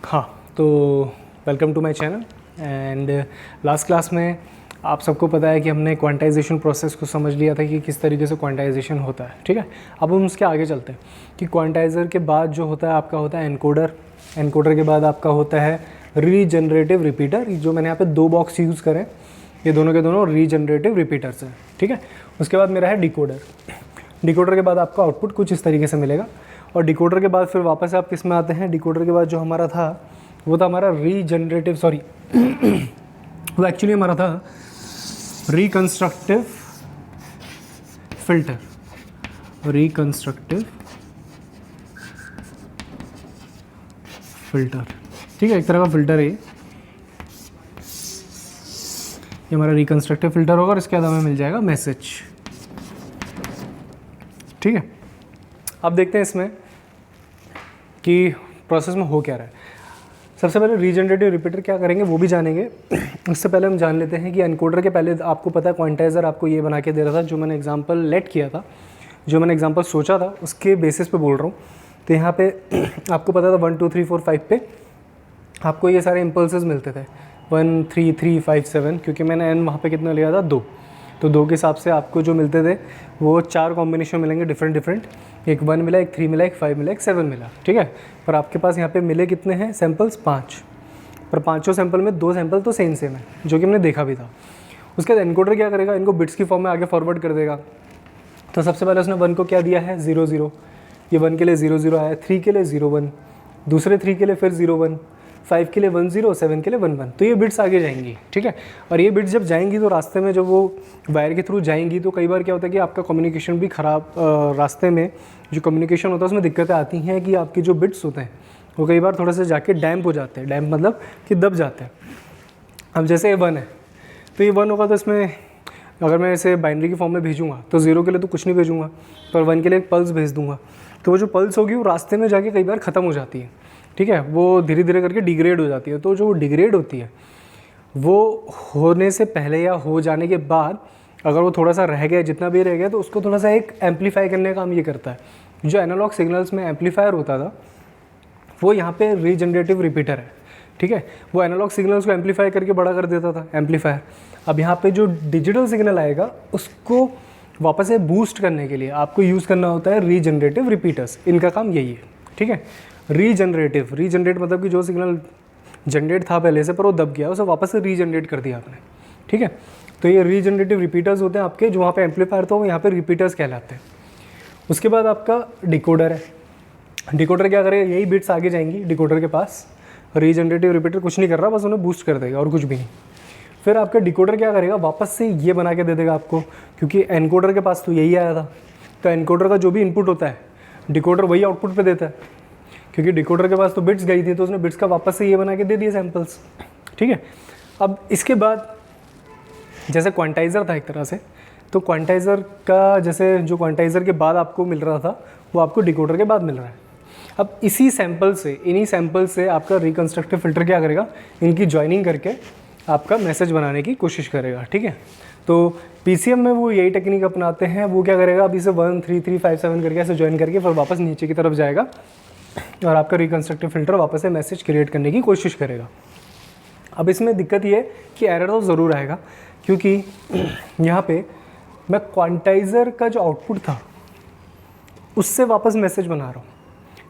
हाँ, तो welcome to my channel. And last class में आप सबको पता है कि हमने क्वांटाइजेशन प्रोसेस को समझ लिया था कि किस तरीके से क्वांटाइजेशन होता है। ठीक है, अब हम उसके आगे चलते हैं कि क्वांटाइज़र के बाद जो होता है आपका होता है एनकोडर। एनकोडर के बाद आपका होता है रीजनरेटिव रिपीटर। जो मैंने यहाँ पे दो बॉक्स यूज़ करें, ये दोनों के दोनों रीजनरेटिव रिपीटर्स हैं। ठीक है, उसके बाद मेरा है डिकोडर। डिकोडर के बाद आपका आउटपुट कुछ इस तरीके से मिलेगा। और डिकोडर के बाद फिर वापस आप किस में आते हैं, डिकोडर के बाद जो हमारा था वो था हमारा रीजनरेटिव, सॉरी वो एक्चुअली हमारा था रिकंस्ट्रक्टिव फिल्टर। रिकंस्ट्रक्टिव फिल्टर, ठीक है, एक तरह का फिल्टर है ये हमारा रिकंस्ट्रक्टिव फिल्टर होगा। और इसके बाद हमें मिल जाएगा मैसेज। ठीक है, अब देखते हैं इसमें कि प्रोसेस में हो क्या रहा है। सबसे पहले रीजनरेटिव रिपीटर क्या करेंगे वो भी जानेंगे। उससे पहले हम जान लेते हैं कि एनकोडर के पहले आपको पता है क्वांटाइज़र आपको ये बना के दे रहा था, जो मैंने एग्जांपल लेट किया था, जो मैंने एग्जांपल सोचा था उसके बेसिस पे बोल रहा हूँ। तो यहाँ पे आपको पता था 1 2 3 4 5 पे आपको ये सारे इम्पल्सेस मिलते थे 1 3 3 5 7, क्योंकि मैंने एन वहाँ पे कितना लिया था 2। तो 2 के हिसाब से आपको जो मिलते थे वो 4 कॉम्बिनेशन मिलेंगे डिफरेंट। एक 1 मिला, एक 3 मिला, एक 5 मिला, एक 7 मिला। ठीक है, पर आपके पास यहाँ पे मिले कितने हैं सैम्पल्स, 5। पर पाँचों सैंपल में 2 सैंपल तो सेम है, जो कि हमने देखा भी था। उसके बाद एनकोडर क्या करेगा, इनको बिट्स की फॉर्म में आगे फॉरवर्ड कर देगा। तो सबसे पहले उसने 1 को क्या दिया है 0 0, ये 1 के लिए 0 0 आया, 3 के लिए 0 1, दूसरे 3 के लिए फिर 0 1, 5 के लिए 1 0, 7 के लिए 1 1। तो ये बिट्स आगे जाएंगी। ठीक है, और ये बिट्स जब जाएंगी तो रास्ते में जब वो वायर के थ्रू जाएंगी तो कई बार क्या होता है कि आपका कम्युनिकेशन भी ख़राब, रास्ते में जो कम्युनिकेशन होता है उसमें दिक्कतें आती हैं कि आपके जो बिट्स होते हैं वो कई बार थोड़ा सा जाके डैम्प हो जाते हैं। डैम्प मतलब कि दब जाते हैं। अब जैसे ये 1 है तो ये 1 होगा, तो इसमें अगर मैं इसे बाइनरी की फॉर्म में भेजूँगा तो 0 के लिए तो कुछ नहीं भेजूँगा, पर 1 के लिए एक पल्स भेज दूँगा। तो वो जो पल्स होगी वो रास्ते में जाके कई बार ख़त्म हो जाती है। ठीक है, वो धीरे धीरे करके डिग्रेड हो जाती है। तो जो डिग्रेड होती है वो होने से पहले या हो जाने के बाद अगर वो थोड़ा सा रह गया, जितना भी रह गया, तो उसको थोड़ा सा एक एम्पलीफाई करने का काम ये करता है। जो एनालॉग सिग्नल्स में एम्पलीफायर होता था वो यहाँ पे रीजनरेटिव रिपीटर है। ठीक है, वो एनालॉग सिग्नल्स को एम्पलीफाई करके बड़ा कर देता था, एम्पलीफायर। अब यहाँ पे जो डिजिटल सिग्नल आएगा उसको वापस से बूस्ट करने के लिए आपको यूज़ करना होता है रीजनरेटिव रिपीटर्स। इनका काम यही है। ठीक है, रीजनरेट मतलब कि जो सिग्नल जनरेट था पहले से पर वो दब गया, उसे वापस से रीजनरेट कर दिया आपने। ठीक है, तो ये रीजनरेटिव रिपीटर्स होते हैं आपके, जो वहाँ पे एम्पलीफायर था वो यहाँ पे रिपीटर्स कहलाते हैं। उसके बाद आपका डिकोडर है। डिकोडर क्या करेगा, यही बिट्स आगे जाएंगी डिकोडर के पास। रीजनरेटिव रिपीटर कुछ नहीं कर रहा, बस उन्हें बूस्ट कर देगा और कुछ भी नहीं। फिर आपका डिकोडर क्या करेगा, वापस से ये बना के दे देगा आपको, क्योंकि एनकोडर के पास तो यही आया था। तो एनकोडर का जो भी इनपुट होता है डिकोडर वही आउटपुट पे देता है, क्योंकि डिकोडर के पास तो बिट्स गई थी, तो उसने बिट्स का वापस से ये बना के दे दिए सैम्पल्स। ठीक है, अब इसके बाद जैसे क्वांटाइज़र था एक तरह से, तो क्वांटाइज़र का जैसे जो क्वांटाइज़र के बाद आपको मिल रहा था वो आपको डिकोडर के बाद मिल रहा है। अब इसी सैम्पल से, इन्हीं सैम्पल से आपका रिकंस्ट्रक्टिव फिल्टर क्या करेगा, इनकी ज्वाइनिंग करके आपका मैसेज बनाने की कोशिश करेगा। ठीक है, तो पीसीएम में वो यही टेक्निक अपनाते हैं। वो क्या करेगा, अब इसे 1 3 3 5 7 करके ऐसे ज्वाइन करके फिर वापस नीचे की तरफ जाएगा और आपका रिकंस्ट्रक्टिव फिल्टर वापस से मैसेज क्रिएट करने की कोशिश करेगा। अब इसमें दिक्कत ये है कि एरर तो ज़रूर आएगा, क्योंकि यहाँ पे मैं क्वांटाइज़र का जो आउटपुट था उससे वापस मैसेज बना रहा हूँ।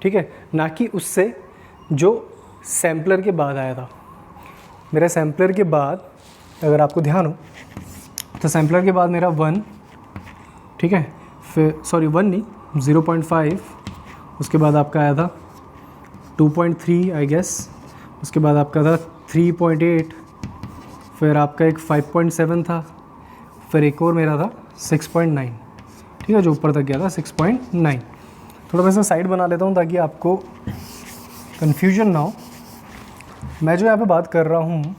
ठीक है, ना कि उससे जो सैम्पलर के बाद आया था। मेरा सैम्पलर के बाद अगर आपको ध्यान हो तो सैम्पलर के बाद मेरा 1, ठीक है, फिर सॉरी 1 नहीं 0.5, उसके बाद आपका आया था 2.3 आई गेस, उसके बाद आपका था 3.8, फिर आपका एक 5.7 था, फिर एक और मेरा था 6.9। ठीक है, जो ऊपर तक गया था 6.9। थोड़ा मैं इसे साइड बना लेता हूँ ताकि आपको कन्फ्यूजन ना हो। मैं जो यहाँ पे बात कर रहा हूँ,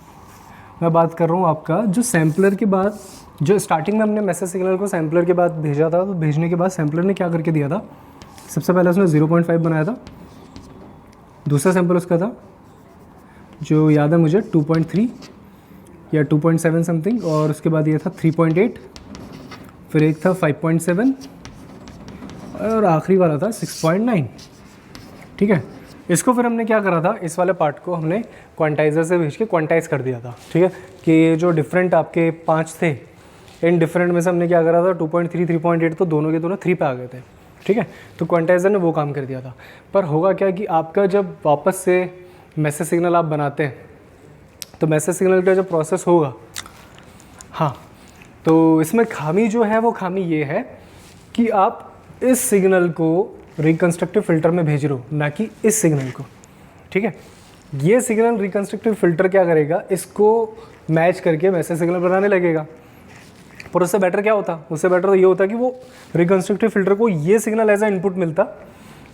मैं बात कर रहा हूँ आपका जो सैम्पलर के बाद, जो स्टार्टिंग में हमने मैसेज सिग्नल को सैम्पलर के बाद भेजा था, तो भेजने के बाद सैम्पलर ने क्या करके दिया था, सबसे पहले उसने 0.5 बनाया था। दूसरा सैम्पल उसका था जो याद है मुझे 2.3 या 2.7 समथिंग, और उसके बाद ये था 3.8, फिर एक था 5.7 और आखिरी वाला था 6.9। ठीक है, इसको फिर हमने क्या करा था, इस वाले पार्ट को हमने क्वांटाइजर से भेज के क्वांटाइज कर दिया था, ठीक है, कि ये जो डिफरेंट आपके 5 थे, इन डिफरेंट में से हमने क्या करा था 2.3 3.8 तो दोनों के दोनों 3 पे आ गए थे, ठीक है। तो क्वांटाइजर ने वो काम कर दिया था। पर होगा क्या कि आपका जब वापस से मैसेज सिग्नल आप बनाते हैं तो मैसेज सिग्नल का जब प्रोसेस होगा, हाँ, तो इसमें खामी जो है वो खामी ये है कि आप इस सिग्नल को रिकंस्ट्रक्टिव फ़िल्टर में भेज रहे हो, ना कि इस सिग्नल को, ठीक है। ये सिग्नल रिकंस्ट्रक्टिव फ़िल्टर क्या करेगा, इसको मैच करके मैसेज सिग्नल बनाने लगेगा। पर उससे बेटर क्या होता, उससे बेटर तो ये होता कि वो रिकंस्ट्रक्टिव फ़िल्टर को ये सिग्नल एज ए इनपुट मिलता,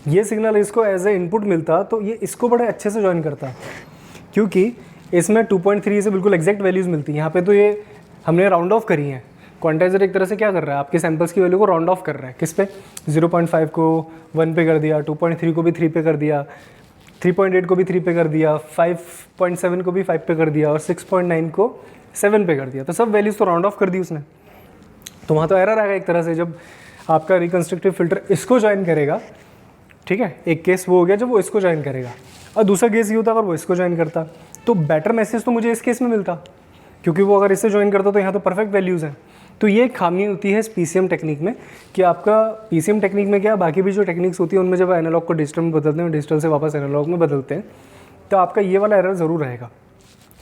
ये सिग्नल इसको एज ए इनपुट मिलता, तो ये इसको बड़े अच्छे से ज्वाइन करता, क्योंकि इसमें 2.3 से बिल्कुल एग्जैक्ट वैल्यूज़ मिलती हैं। यहाँ पे तो ये हमने राउंड ऑफ करी हैं। क्वांटाइजर एक तरह से क्या कर रहा है, आपके सैंपल्स की वैल्यू को राउंड ऑफ कर रहा है, किस पे, 0.5 को 1 पे कर दिया, 2.3 को भी 3 पे कर दिया, 3.8 को भी 3 पे कर दिया, 5.7 को भी 5 पे कर दिया और 6.9 को 7 पे कर दिया। तो सब वैल्यूज़ तो राउंड ऑफ कर दी उसने। तो वहाँ तो एरर आएगा एक तरह से, जब आपका रिकंस्ट्रक्टिव फ़िल्टर इसको ज्वाइन करेगा, ठीक है। एक केस वो हो गया जब वो इसको ज्वाइन करेगा, और दूसरा केस ये होता अगर वो इसको ज्वाइन करता, तो बेटर मैसेज तो मुझे इस केस में मिलता, क्योंकि वो अगर इससे ज्वाइन करता तो यहाँ तो परफेक्ट वैल्यूज़ हैं। तो ये खामी होती है इस PCM टेक्निक में, कि आपका PCM टेक्निक में क्या, बाकी भी जो टेक्निक्स होती है उनमें जब एनालॉग को डिजिटल में बदलते हैं, डिजिटल से वापस एनालॉग में बदलते हैं, तो आपका ये वाला एरर ज़रूर रहेगा,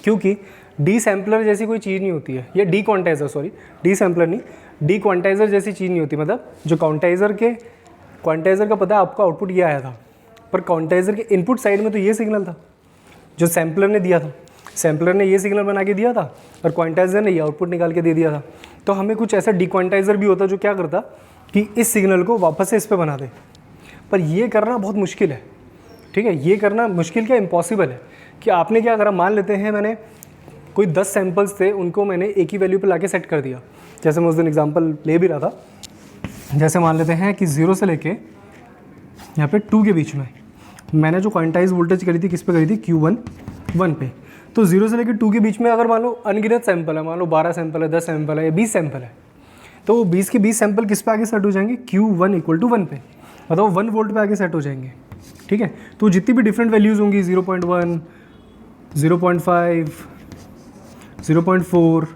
क्योंकि डी सैम्पलर जैसी कोई चीज़ नहीं होती है, या डी क्वांटाइजर, सॉरी डी सैम्पलर नहीं, डी क्वांटाइजर जैसी चीज़ नहीं होती। मतलब जो क्वांटाइजर का पता है आपका आउटपुट ये आया था, पर क्वांटाइजर के इनपुट साइड में तो ये सिग्नल था जो सैम्पलर ने दिया था, सैम्पलर ने ये सिग्नल बना के दिया था और क्वांटाइजर ने ये आउटपुट निकाल के दे दिया था। तो हमें कुछ ऐसा डिक्वांटाइजर भी होता जो क्या करता कि इस सिग्नल को वापस से इस पे बना दे, पर ये करना बहुत मुश्किल है, ठीक है। ये करना मुश्किल क्या, इम्पॉसिबल है। कि आपने क्या करा, मान लेते हैं मैंने कोई 10 सैम्पल्स थे, उनको मैंने एक ही वैल्यू पे लाके सेट कर दिया। जैसे मैं उस दिन एग्जांपल ले भी रहा था, जैसे मान लेते हैं कि 0 से लेके यहाँ पे 2 के बीच में मैंने जो क्वांटाइज वोल्टेज करी थी, किस पे करी थी, Q1 1 पे। तो 0 से लेकर 2 के बीच में अगर मान लो अनगिनत सैंपल है, मान लो 12 सैंपल है, 10 सैंपल है या 20 सैंपल है, तो वो 20 के 20 सैंपल किस पे आगे सेट हो जाएंगे, Q1 = 1 पे, मतलब 1 वोल्ट पे आगे सेट हो जाएंगे, ठीक है। तो जितनी भी डिफरेंट वैल्यूज़ होंगी, 0.1, 0.5, 0.4,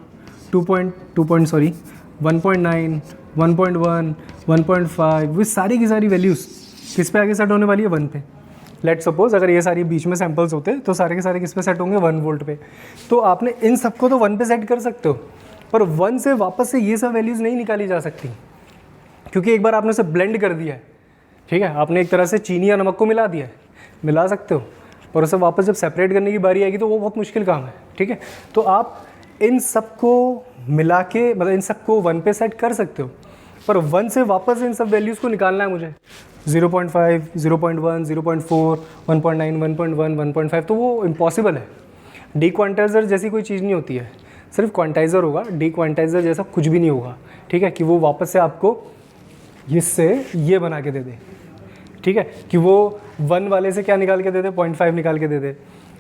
1.9, 1.1, 1.5, वो सारी की सारी वैल्यूज़ किस पे आगे सेट होने वाली है, 1 पे। लेट सपोज अगर ये सारी बीच में सैंपल्स होते तो सारे के सारे किस पे सेट होंगे, 1 वोल्ट पे। तो आपने इन सबको तो 1 पे सेट कर सकते हो, पर 1 से वापस से ये सब वैल्यूज़ नहीं निकाली जा सकती, क्योंकि एक बार आपने उसे ब्लेंड कर दिया है, ठीक है। आपने एक तरह से चीनी या नमक को मिला दिया है, मिला सकते हो, पर उसे वापस जब सेपरेट करने की बारी आएगी तो वो बहुत मुश्किल काम है, ठीक है। तो आप इन सबको मिला के, मतलब इन सबको 1 पे सेट कर सकते हो, पर 1 से वापस इन सब वैल्यूज़ को निकालना है मुझे, 0.5, 0.1, 0.4, 1.9, 1.1, 1.5, तो वो इम्पॉसिबल है। डी क्वांटाइजर जैसी कोई चीज़ नहीं होती है, सिर्फ क्वांटाइजर होगा, डी क्वांटाइजर जैसा कुछ भी नहीं होगा, ठीक है। कि वो वापस से आपको इससे ये बना के दे दे, ठीक है, कि वो 1 वाले से क्या निकाल के दे दे, 0.5 निकाल के दे दे,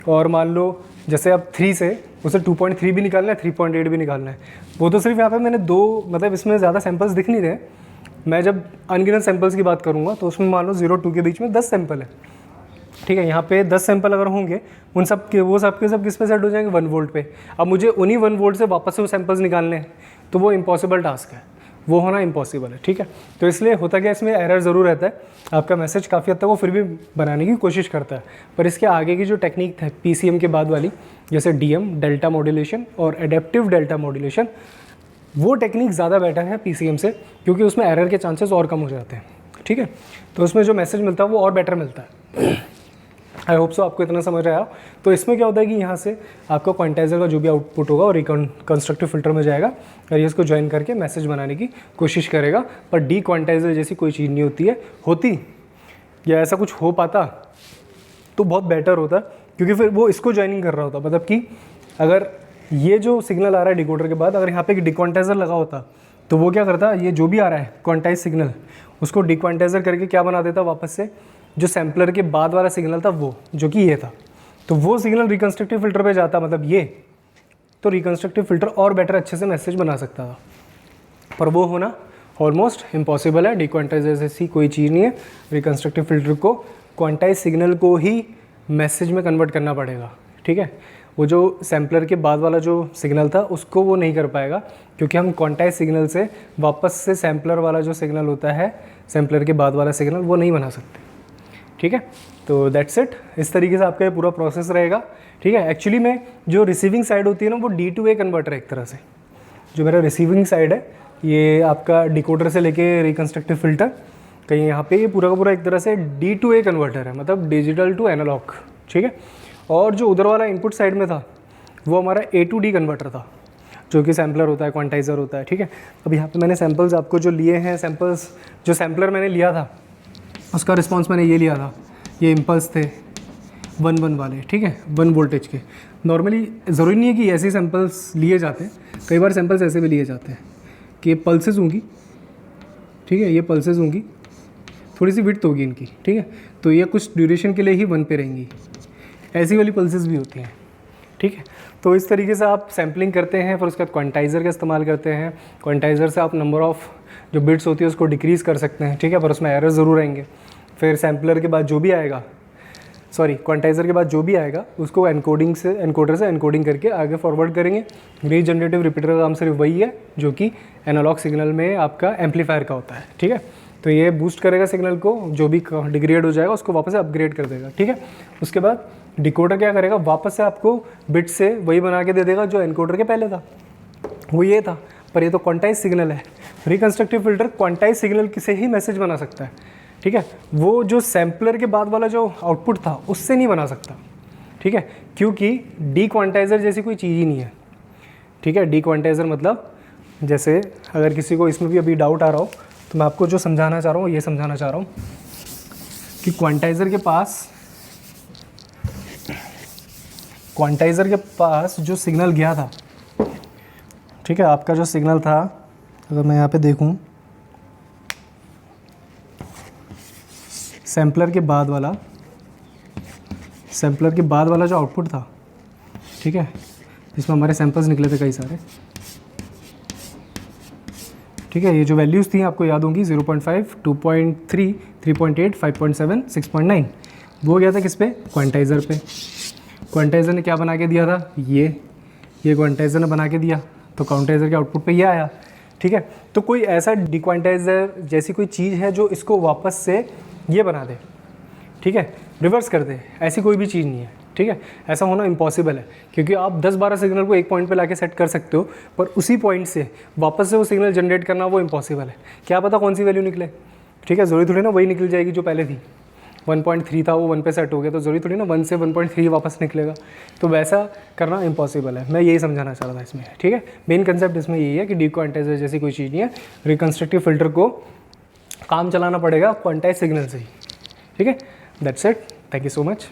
और मान लो जैसे अब 3 से उसे 2.3 भी निकालना है, 3.8 भी निकालना है। वो तो सिर्फ यहाँ पे मैंने 2, मतलब इसमें ज़्यादा सैंपल्स दिख नहीं रहे। मैं जब अनगिनत सैंपल्स की बात करूँगा तो उसमें मान लो 0-2 के बीच में 10 सैंपल है, ठीक है। यहाँ पे 10 सैंपल अगर होंगे, उन सब के वो सब के सब किस पे सेट हो जाएंगे, 1 वोल्ट पे। अब मुझे उन्हीं 1 वोल्ट से वापस से वो सैंपल्स निकालने हैं, तो वो इम्पॉसिबल टास्क है, वो होना इम्पॉसिबल है, ठीक है। तो इसलिए होता क्या, इसमें एरर ज़रूर रहता है। आपका मैसेज काफ़ी हद तक वो फिर भी बनाने की कोशिश करता है, पर इसके आगे की जो टेक्निक है PCM के बाद वाली, जैसे DM डेल्टा मॉड्यूलेशन और एडेप्टिव डेल्टा मॉड्यूलेशन, वो टेक्निक ज़्यादा बेटर है PCM से, क्योंकि उसमें एरर के चांसेस और कम हो जाते हैं, ठीक है। तो उसमें जो मैसेज मिलता है वो और बेटर मिलता है। आई होप सो आपको इतना समझ आया। तो इसमें क्या होता है कि यहाँ से आपका क्वांटाइजर का जो भी आउटपुट होगा और कंस्ट्रक्टिव फिल्टर में जाएगा और ये इसको ज्वाइन करके मैसेज बनाने की कोशिश करेगा। पर डी क्वांटाइजर जैसी कोई चीज़ नहीं होती या ऐसा कुछ हो पाता तो बहुत बेटर होता, क्योंकि फिर वो इसको ज्वाइनिंग कर रहा होता। मतलब कि अगर ये जो सिग्नल आ रहा है डिकोडर के बाद, अगर यहाँ पे एक डिक्वांटाइजर लगा होता तो वो क्या करता, ये जो भी आ रहा है क्वांटाइज सिग्नल, उसको डिक्वांटाइजर करके क्या बना देता, वापस से जो सैम्पलर के बाद वाला सिग्नल था वो, जो कि ये था, तो वो सिग्नल रिकंस्ट्रक्टिव फिल्टर पे जाता, मतलब ये, तो रिकंस्ट्रक्टिव फिल्टर और बेटर अच्छे से मैसेज बना सकता था। पर वो होना ऑलमोस्ट इम्पॉसिबल है। डिक्वांटाइजर जैसी कोई चीज़ नहीं है। रिकंस्ट्रक्टिव फिल्टर को क्वांटाइज सिग्नल को ही मैसेज में कन्वर्ट करना पड़ेगा, ठीक है। वो जो सैम्पलर के बाद वाला जो सिग्नल था उसको वो नहीं कर पाएगा, क्योंकि हम क्वांटाइज सिग्नल से वापस से सैम्पलर वाला जो सिग्नल होता है, सैम्पलर के बाद वाला सिग्नल, वो नहीं बना सकते, ठीक है। तो दैट्स इट, इस तरीके से आपका ये पूरा प्रोसेस रहेगा, ठीक है। एक्चुअली में जो रिसीविंग साइड होती है ना, वो D2A कन्वर्टर है एक तरह से। जो मेरा रिसीविंग साइड है, ये आपका डिकोडर से लेके रिकन्स्ट्रक्टिव फिल्टर, कहीं यहाँ पे ये पूरा का पूरा एक तरह से D2A कन्वर्टर है, मतलब डिजिटल टू एनालॉग, ठीक है। और जो उधर वाला इनपुट साइड में था वो हमारा A to D कन्वर्टर था, जो कि सैम्पलर होता है, क्वांटाइज़र होता है, ठीक है। अब यहाँ पे मैंने सैम्पल्स आपको जो लिए हैं, सैम्पल्स जो सैम्पलर मैंने लिया था उसका रिस्पॉन्स मैंने ये लिया था, ये इम्पल्स थे 1 वाले, ठीक है, 1 वोल्टेज के। नॉर्मली ज़रूरी नहीं है कि ऐसे सैम्पल्स लिए जाते हैं, कई बार सैम्पल्स ऐसे भी लिए जाते हैं कि ये पल्सेस होंगी, ठीक है, ये पल्सेस होंगी, थोड़ी सी विड्थ होगी इनकी, ठीक है, तो ये कुछ ड्यूरेशन के लिए ही 1 पे रहेंगी। ऐसी वाली पल्सेस भी होती हैं, ठीक है। तो इस तरीके से आप सैम्पलिंग करते हैं, फिर उसके बाद क्वांटाइज़र का इस्तेमाल करते हैं। क्वांटाइज़र से आप नंबर ऑफ़ जो बिट्स होती है उसको डिक्रीज़ कर सकते हैं, ठीक है, पर उसमें एरर ज़रूर आएंगे। फिर सैम्पलर के बाद जो भी आएगा, क्वांटाइज़र के बाद जो भी आएगा उसको एनकोडर से एनकोडिंग करके आगे फॉरवर्ड करेंगे। रीजनरेटिव रिपीटर का काम सिर्फ वही है जो कि एनालॉग सिग्नल में आपका एम्पलीफायर का होता है, ठीक है। तो ये बूस्ट करेगा सिग्नल को, जो भी डिग्रेड हो जाएगा उसको वापस से अपग्रेड कर देगा, ठीक है। उसके बाद डिकोडर क्या करेगा, वापस से आपको बिट से वही बना के दे देगा जो एनकोडर के पहले था, वो ये था, पर ये तो क्वांटाइज सिग्नल है। रिकन्स्ट्रक्टिव फिल्टर क्वांटाइज सिग्नल से ही मैसेज बना सकता है, ठीक है। वो जो सैम्पलर के बाद वाला जो आउटपुट था उससे नहीं बना सकता, ठीक है, क्योंकि डी क्वांटाइज़र जैसी कोई चीज़ ही नहीं है, ठीक है। डी क्वांटाइज़र मतलब, जैसे अगर किसी को इसमें भी अभी डाउट आ रहा हो तो मैं आपको जो समझाना चाह रहा हूँ ये समझाना चाह रहा हूँ कि क्वांटाइज़र के पास जो सिग्नल गया था, ठीक है, आपका जो सिग्नल था, अगर मैं यहाँ पे देखूँ, सैम्पलर के बाद वाला जो आउटपुट था, ठीक है, जिसमें हमारे सैंपल्स निकले थे कई सारे, ठीक है। ये जो वैल्यूज़ थी आपको याद होंगी, 0.5, 2.3, 3.8, 5.7, 6.9, वो गया था किस पे, क्वांटाइज़र पे। क्वांटाइज़र ने क्या बना के दिया था, ये क्वांटाइज़र ने बना के दिया, तो क्वांटाइज़र के आउटपुट पे ये आया, ठीक है। तो कोई ऐसा डिक्वांटाइज़र जैसी कोई चीज़ है जो इसको वापस से ये बना दे, ठीक है, रिवर्स कर दे, ऐसी कोई भी चीज़ नहीं है, ठीक है। ऐसा होना इम्पॉसिबल है, क्योंकि आप 10-12 सिग्नल को एक पॉइंट पे लाके सेट कर सकते हो, पर उसी पॉइंट से वापस से वो सिग्नल जनरेट करना वो इम्पॉसिबल है। क्या पता कौन सी वैल्यू निकले, ठीक है, ज़रूरी थोड़ी ना वही निकल जाएगी जो पहले थी। 1.3 था, वो 1 पे सेट हो गया, तो ज़रूरी थोड़ी ना 1 से 1.3 वापस निकलेगा, तो वैसा करना इम्पॉसिबल है। मैं यही समझाना चाह रहा था इसमें, ठीक है। मेन कंसेप्ट इसमें यही है कि डिक्वांटाइज़र जैसी कोई चीज़ नहीं है, रिकन्स्ट्रक्टिव फिल्टर को काम चलाना पड़ेगा क्वांटाइज सिग्नल से ही, ठीक है। That's it, thank you so much.